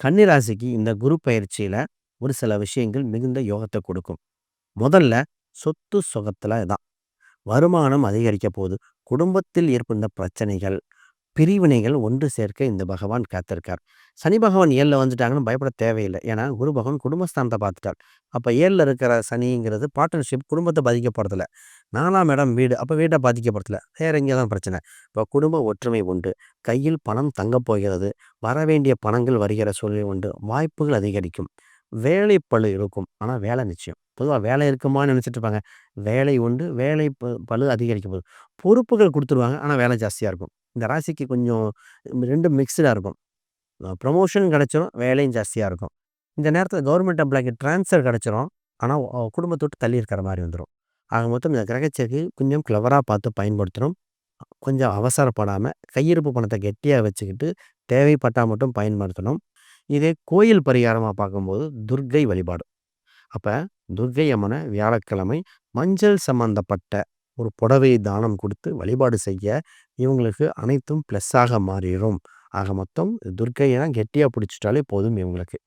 கன்னி ராசிக்கு இந்த குரு பயிற்சியில ஒரு சில விஷயங்கள் மிகுந்த யோகத்த கொடுக்கும். முதல்ல சொத்து சுகத்துல தான். வருமானம் அதிகரிக்க போகுது. குடும்பத்தில் ஏற்பட்ட பிரச்சனைகள், பிரிவினைகள் ஒன்று சேர்க்க இந்த பகவான் காத்திருக்கார். சனி பகவான் 7ல வந்துட்டாங்கன்னு பயப்பட தேவையில்ல. ஏன்னா, குரு பகவான் குடும்பஸ்தானத்த பார்த்துட்டார். அப்ப 7ல இருக்கிற சனிங்கிறது பார்ட்னர்ஷிப் குடும்பத்த பாதிக்கப்படுறதில்ல. 4ஆம் இடம் வீடு. அப்ப வீட்ட பாதிக்கப்படுத்தல. வேற எங்க தான் பிரச்சனை. இப்ப குடும்ப ஒற்றுமை உண்டு. கையில் பணம் தங்கப் போகிறது. வரவேண்டிய பணங்கள் வருகிற சூழ்நிலை உண்டு. வாய்ப்புகள் அதிகரிக்கும். வேலை பளு இருக்கும். ஆனா வேலை நிச்சயம். பொதுவா வேலை இருக்குமான்னு நினைச்சிட்டு இருப்பாங்க. வேலை உண்டு. வேலை பளு அதிகரிக்க போகுது. பொறுப்புகள் குடுத்துருவாங்க. ஆனா வேலை ஜாஸ்தியா இருக்கும். இந்த ராசிக்கு கொஞ்சம் 2 மிக்ஸ்டா இருக்கும். ப்ரமோஷன் கிடைச்சிரும். வேலையும் ஜாஸ்தியா இருக்கும். இந்த நேரத்தில கவர்மெண்ட் எம்ப்ளாய்க்கு ட்ரான்ஸ்ஃபர் கிடைச்சிரும். ஆனா குடும்பத்த விட்டு தள்ளி இருக்கிற மாரி வந்துரும். ஆக மொத்தம் இந்த கிரகச்சேர்க்கை கொஞ்சம் கிளவரா பார்த்து பயன்படுத்தணும். கொஞ்சம் அவசரப்படாம கையிருப்பு பணத்த கெட்டியா வச்சுக்கிட்டு, தேவைப்பட்டா மட்டும் பயன்படுத்தணும். இதே கோயில் பரிகாரமா பார்க்கும்போது துர்க்கை வழிபாடு. அப்ப துர்க்கை அம்மன வியாழக்கிழமை மஞ்சள் சம்பந்தப்பட்ட ஒரு புடவை தானம் குடுத்து வழிபாடு செய்ய, இவங்களுக்கு அனைத்தும் ப்ளஸ்ஸாக மாறிரும். ஆக மொத்தம் துர்க்கைய கெட்டியா பிடிச்சுட்டாலே போதும் இவங்களுக்கு.